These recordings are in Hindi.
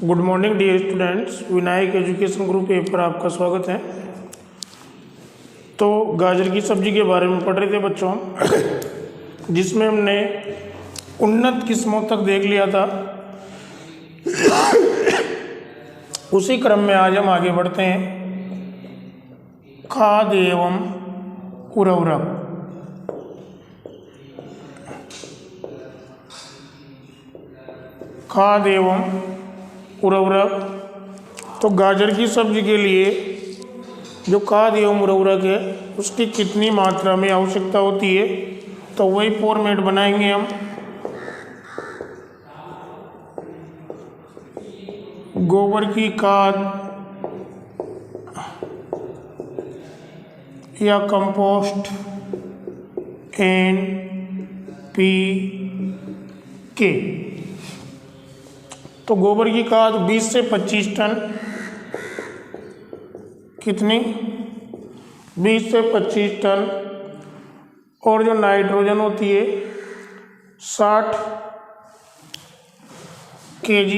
Good morning dear students, Vinayak Education Group A पर आपका स्वागत है। तो गाजर की सब्जी के बारे में पढ़ रहे थे बच्चों हम, जिसमें हमने उन्नत किस्मों तक देख लिया था। उसी क्रम में आज हम आगे बढ़ते हैं। खाद एवं उर्वरक। खाद एवं उर्वरक। तो गाजर की सब्जी के लिए जो खाद एवं उर्वरक है उसकी कितनी मात्रा में आवश्यकता होती है, तो वही फॉर्मेट बनाएंगे हम। गोबर की खाद या कंपोस्ट NPK। तो गोबर की खाद 20 से 25 टन। कितनी? 20 से 25 टन। और जो नाइट्रोजन होती है 60 kg।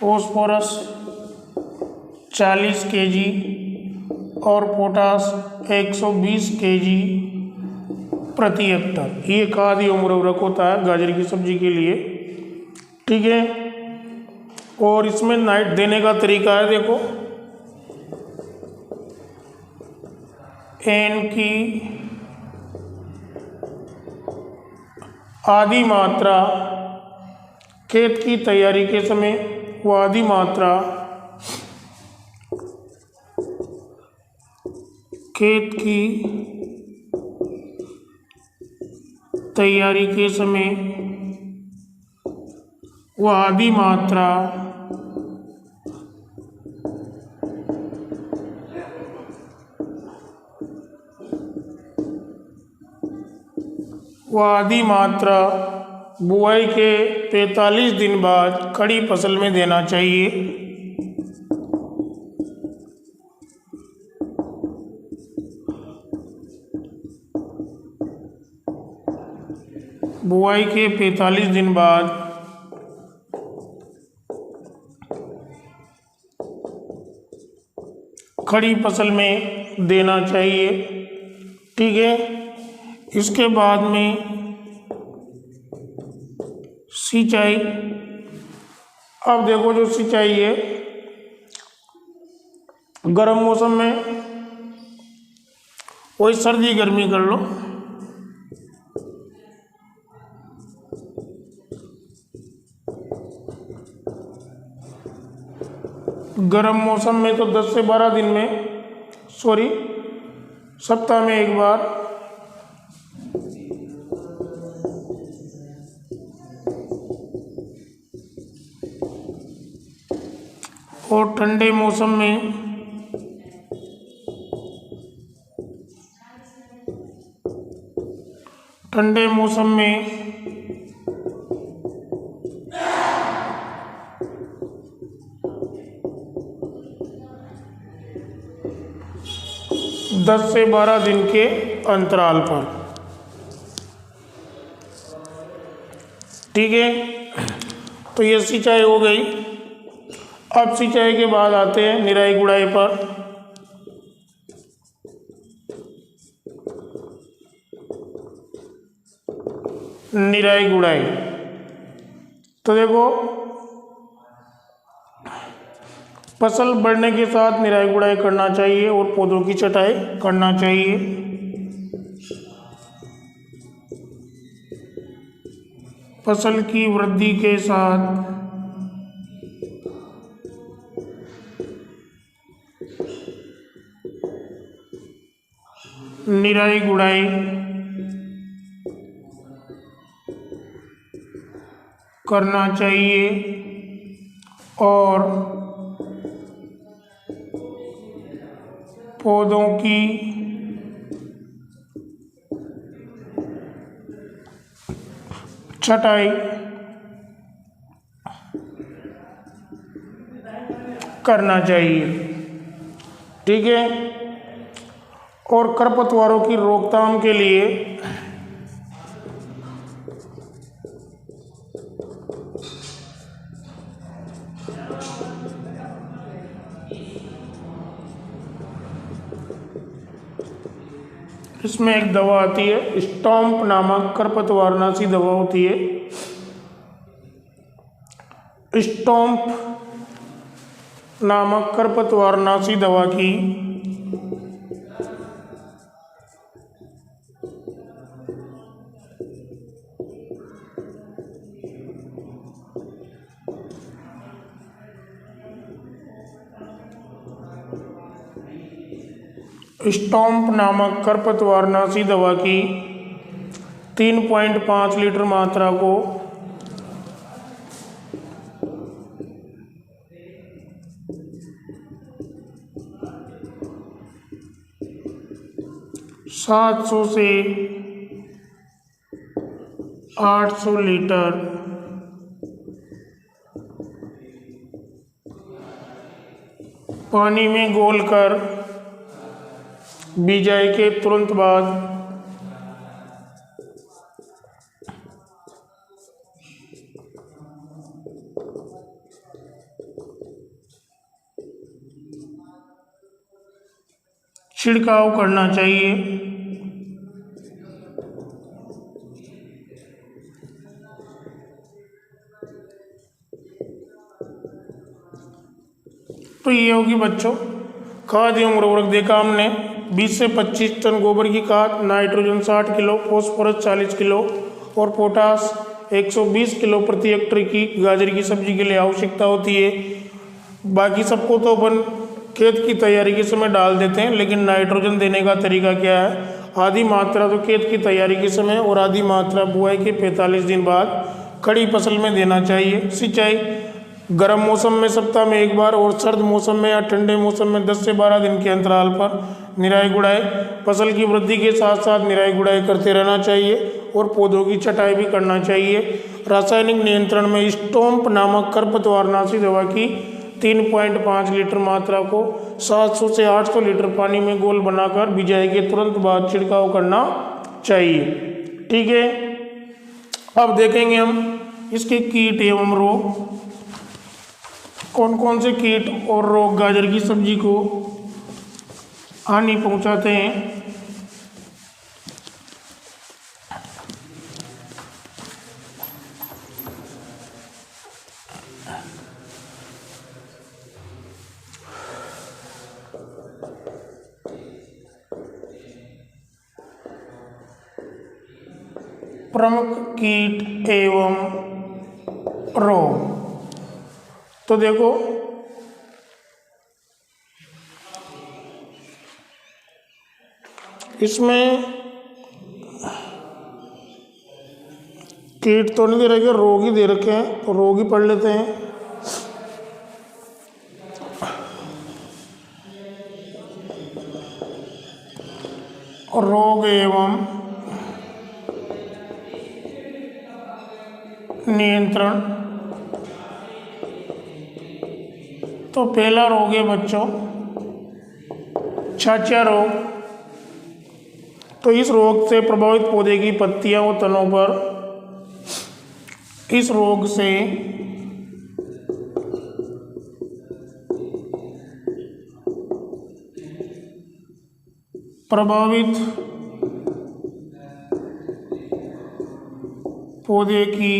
फॉस्फोरस 40 kg और पोटास 120 kg प्रति हेक्टर। ये खाद एवं उर्वरक होता है गाजर की सब्जी के लिए। ठीक है। और इसमें नाइट देने का तरीका है, देखो, N की आधी मात्रा खेत की तैयारी के समय, वो आधी मात्रा खेत की तैयारी के समय, वो आधी मात्रा बुआई के 45 दिन बाद खड़ी फसल में देना चाहिए। बुआई के 45 दिन बाद खड़ी फसल में देना चाहिए। ठीक है। इसके बाद में सिंचाई। अब देखो, जो सिंचाई है गर्म मौसम में, वही सर्दी गर्मी कर लो। गर्म मौसम में तो 10 से 12 दिन में, सप्ताह में एक बार। और ठंडे मौसम में 10 से 12 दिन के अंतराल पर। ठीक है। तो ये सिंचाई हो गई। अब सिंचाई के बाद आते हैं निराई गुड़ाई पर। निराई गुड़ाई। तो देखो, फसल बढ़ने के साथ निराई गुड़ाई करना चाहिए और पौधों की छटाई करना चाहिए। फसल की वृद्धि के साथ निराई गुड़ाई करना चाहिए और पौधों की छटाई करना चाहिए। ठीक है। और खरपतवारों की रोकथाम के लिए इसमें एक दवा आती है स्टॉम्प नामक खरपतवारनाशी दवा होती है। स्टॉम्प नामक खरपतवारनाशी दवा की स्टॉम्प नामक खरपतवारनाशी दवा की 3.5 लीटर मात्रा को 700 से 800 लीटर पानी में घोलकर बिजाई के तुरंत बाद छिड़काव करना चाहिए। तो ये होगी बच्चों खाद एवं उर्वरक देखा हमने 20 से 25 टन गोबर की खाद, नाइट्रोजन 60 किलो, फॉस्फोरस 40 किलो और पोटास 120 किलो प्रति हेक्टेयर की गाजर की सब्जी के लिए आवश्यकता होती है। बाकी सबको तो अपन खेत की तैयारी के समय डाल देते हैं, लेकिन नाइट्रोजन देने का तरीका क्या है? आधी मात्रा तो खेत की तैयारी के समय और आधी मात्रा बुआई के 45 दिन बाद खड़ी फसल में देना चाहिए। सिंचाई गर्म मौसम में सप्ताह में एक बार और सर्द मौसम में या ठंडे मौसम में 10 से 12 दिन के अंतराल पर निराई गुड़ाई। फसल की वृद्धि के साथ साथ निराई गुड़ाई करते रहना चाहिए और पौधों की छटाई भी करना चाहिए। रासायनिक नियंत्रण में स्टॉम्प नामक खरपतवारनाशी दवा की 3.5 लीटर मात्रा को 700 से 800 लीटर पानी में घोल बनाकर बिजाई के तुरंत बाद छिड़काव करना चाहिए। ठीक है, अब देखेंगे हम इसके कीट एवं रोग, कौन कौन से कीट और रोग गाजर की सब्जी को हानि पहुंचाते हैं। प्रमुख कीट एवं रोग, तो देखो इसमें कीट तो नहीं दे रखे, रोग ही दे रखे हैं, तो रोग ही पढ़ लेते हैं। रोग एवं नियंत्रण, तो पहला रोग है बच्चों छाछिया रोग। तो इस रोग से प्रभावित पौधे की पत्तियां व तनों पर इस रोग से प्रभावित पौधे की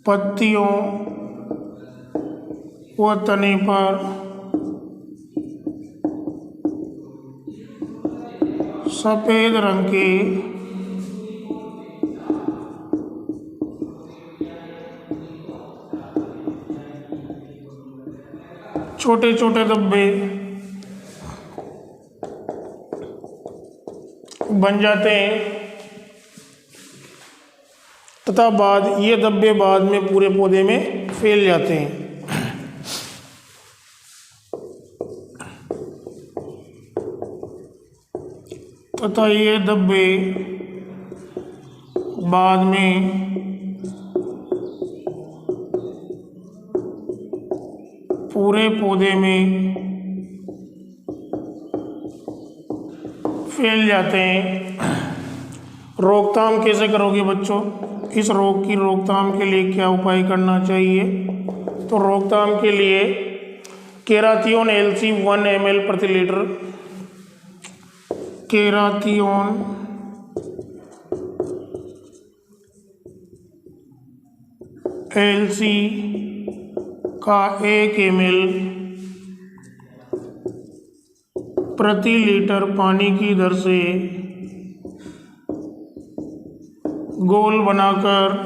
पत्तियों व तने पर सफ़ेद रंग के छोटे छोटे धब्बे बन जाते हैं तथा ये धब्बे बाद में पूरे पौधे में फैल जाते हैं। तथा ये धब्बे बाद में पूरे पौधे में फैल जाते हैं। रोकथाम कैसे करोगे बच्चों? इस रोग की रोकथाम के लिए क्या उपाय करना चाहिए? तो रोकथाम के लिए केराथियोन LC 1 ml प्रति लीटर केरातियोन एलसी का 1 ml प्रति लीटर पानी की दर से घोल बनाकर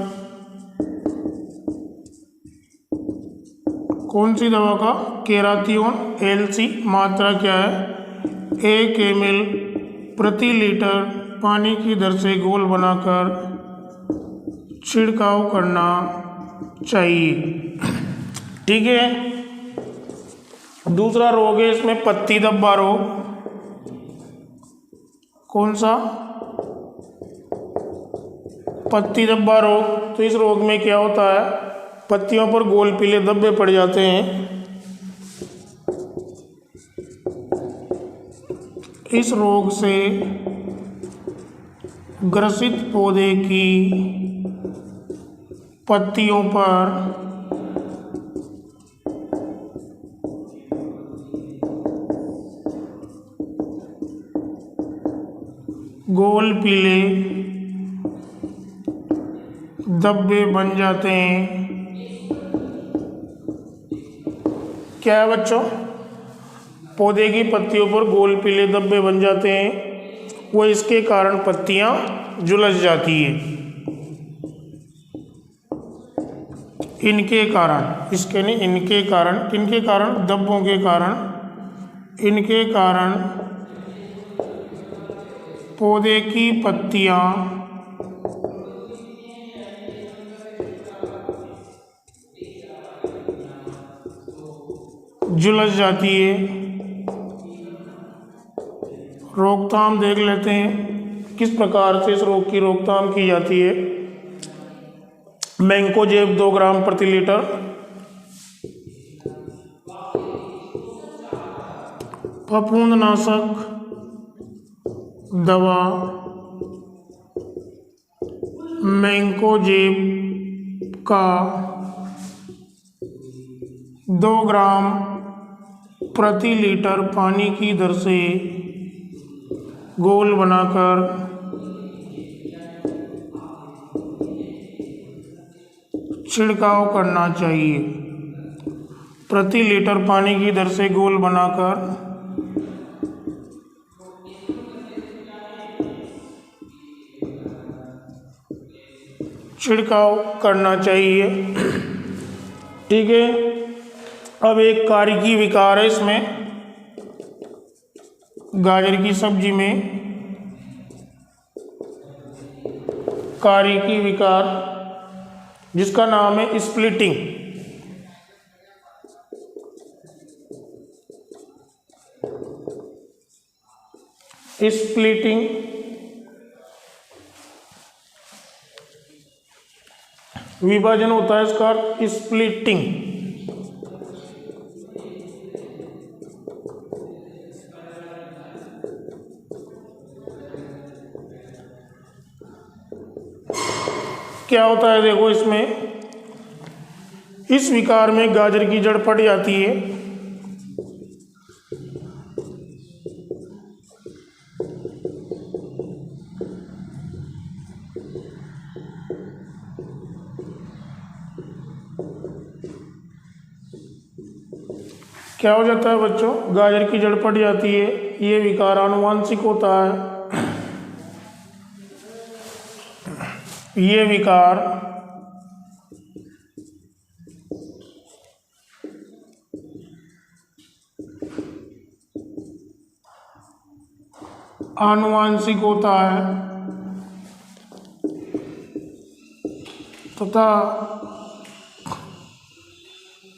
कौन सी दवा का, केरातियोन एलसी, मात्रा क्या है 1 ml प्रति लीटर पानी की दर से घोल बनाकर छिड़काव करना चाहिए। ठीक है। दूसरा रोग है इसमें पत्ती धब्बा रोग। कौन सा, पत्ती धब्बा रोग। तो इस रोग में क्या होता है, पत्तियों पर गोल पीले धब्बे पड़ जाते हैं। इस रोग से ग्रसित पौधे की पत्तियों पर गोल पीले धब्बे बन जाते हैं। क्या है बच्चों, पौधे की पत्तियों पर गोल पीले धब्बे बन जाते हैं, वो इसके कारण पत्तियां झुलस जाती है। इनके कारण, इसके नहीं, इनके कारण, किनके कारण, धब्बों के कारण, इनके कारण पौधे की पत्तियां झुलस जाती है। रोकथाम देख लेते हैं किस प्रकार से इस रोग की रोकथाम की जाती है। मैंकोजेब 2 ग्राम प्रति लीटर, फफूंदनाशक दवा मैंकोजेब का 2 ग्राम प्रति लीटर पानी की दर से घोल बनाकर छिड़काव करना चाहिए। प्रति लीटर पानी की दर से घोल बनाकर छिड़काव करना चाहिए। ठीक है। अब एक कारिकी विकार है इसमें, गाजर की सब्जी में कारिकी विकार, जिसका नाम है स्प्लिटिंग। स्प्लिटिंग विभाजन होता है इसका, स्प्लिटिंग। क्या होता है देखो, इसमें, इस विकार में गाजर की जड़ फट जाती है। क्या हो जाता है बच्चों, गाजर की जड़ फट जाती है। ये विकार आनुवांशिक होता है। ये विकार आनुवांशिक होता है तथा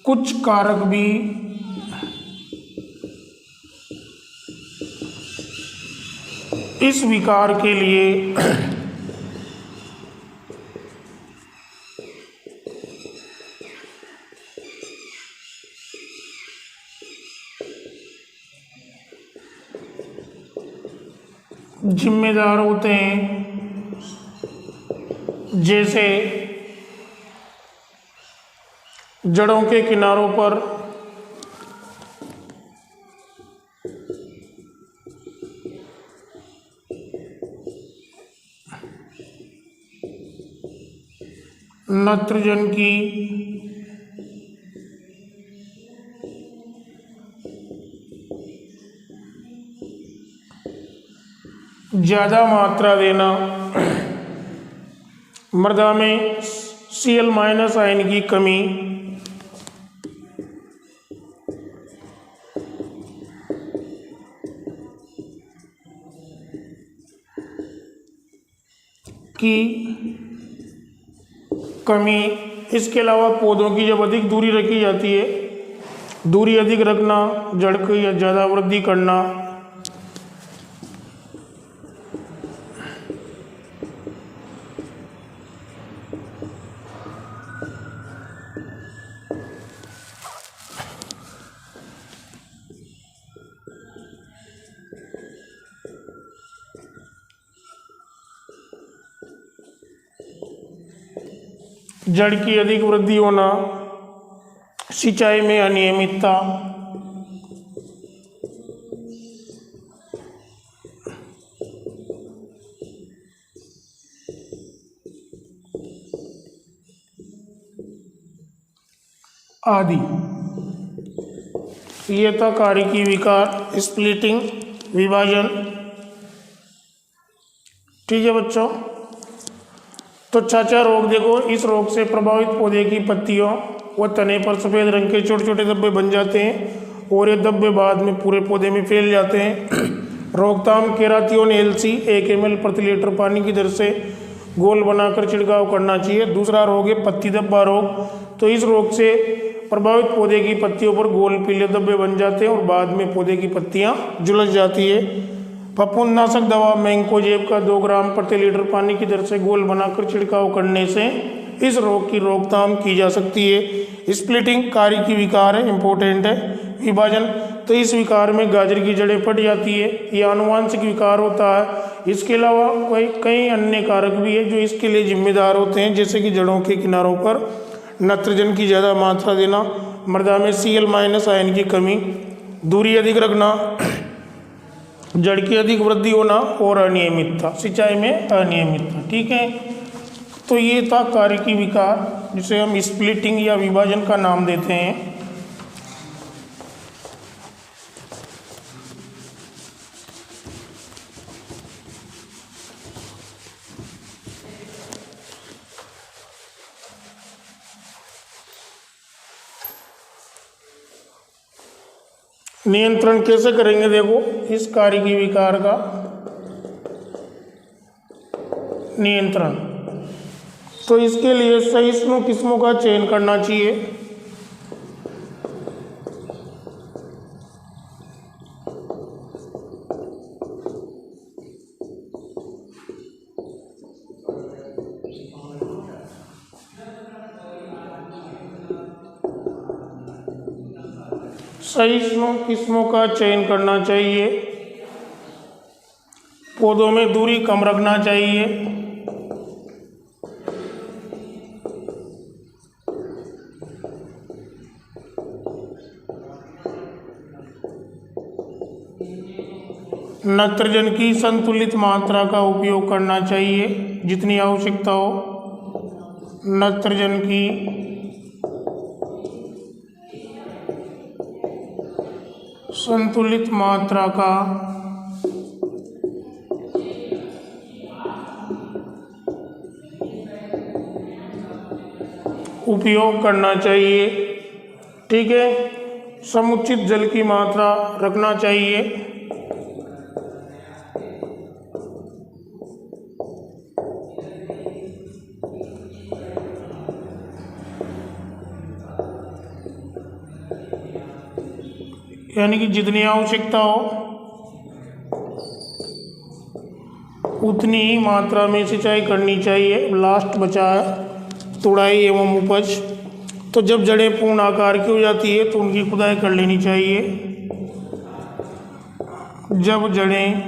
कुछ कारक भी इस विकार के लिए जिम्मेदार होते हैं। जैसे जड़ों के किनारों पर नाइट्रोजन की ज़्यादा मात्रा देना, मृदा में Cl- आयन की कमी, इसके अलावा पौधों की जब अधिक दूरी रखी जाती है, दूरी अधिक रखना, जड़ की या ज़्यादा वृद्धि करना, जड़ की अधिक वृद्धि होना, सिंचाई में अनियमितता, आदि। ये था कारिकी विकार, स्प्लिटिंग, विभाजन। ठीक है बच्चों, तो चाचा रोग देखो, इस रोग से प्रभावित पौधे की पत्तियों व तने पर सफ़ेद रंग के छोटे छोटे धब्बे बन जाते हैं और ये धब्बे बाद में पूरे पौधे में फैल जाते हैं। रोकथाम, केरातियोन एलसी 1 ml प्रति लीटर पानी की दर से घोल बनाकर छिड़काव करना चाहिए। दूसरा रोग है पत्ती धब्बा रोग। तो इस रोग से प्रभावित पौधे की पत्तियों पर गोल पीले धब्बे बन जाते हैं और बाद में पौधे की पत्तियां झुलस जाती है। फफूंदनाशक दवा मैंकोजेब का 2 ग्राम प्रति लीटर पानी की दर से घोल बनाकर छिड़काव करने से इस रोग की रोकथाम की जा सकती है। स्प्लिटिंग कारिकी विकार है, इंपॉर्टेंट है। विभाजन, तो इस विकार में गाजर की जड़ें फट जाती है, यह आनुवांशिक विकार होता है। इसके अलावा कई अन्य कारक भी है जो इसके लिए जिम्मेदार होते हैं, जैसे कि जड़ों के किनारों पर नाइट्रोजन की ज़्यादा मात्रा देना, मृदा में Cl- आयन की कमी, दूरी अधिक रखना, जड़ की अधिक वृद्धि होना और अनियमितता, सिंचाई में अनियमितता। ठीक है, तो ये था कारिकी विकार, जिसे हम स्प्लिटिंग या विभाजन का नाम देते हैं। नियंत्रण कैसे करेंगे, देखो इस कारिकी विकार का नियंत्रण, तो इसके लिए सहिष्णु किस्मों का चयन करना चाहिए। सहिष्णु किस्मों का चयन करना चाहिए। पौधों में दूरी कम रखना चाहिए। नाइट्रोजन की संतुलित मात्रा का उपयोग करना चाहिए, जितनी आवश्यकता हो। नाइट्रोजन की संतुलित मात्रा का उपयोग करना चाहिए। ठीक है, समुचित जल की मात्रा रखना चाहिए। यानी कि जितनी आवश्यकता हो उतनी ही मात्रा में सिंचाई करनी चाहिए। लास्ट बचा है तुड़ाई एवं उपज। तो जब जड़ें पूर्ण आकार की हो जाती है तो उनकी खुदाई कर लेनी चाहिए। जब जड़ें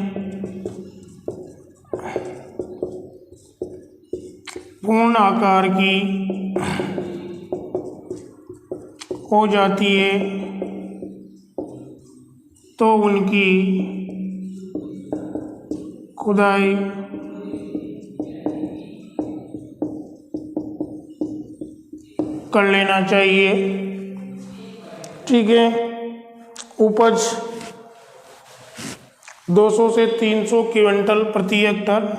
पूर्ण आकार की हो जाती है तो उनकी खुदाई कर लेना चाहिए। ठीक है, उपज 200 से 300 क्विंटल प्रति हेक्टर।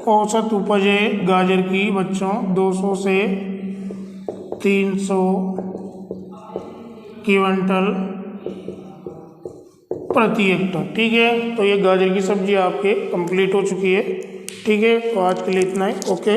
औसत उपज है गाजर की बच्चों 200 से 300 क्विंटल प्रति हेक्टर। ठीक है, तो ये गाजर की सब्जी आपके कंप्लीट हो चुकी है। ठीक है, तो आज के लिए इतना ही। ओके।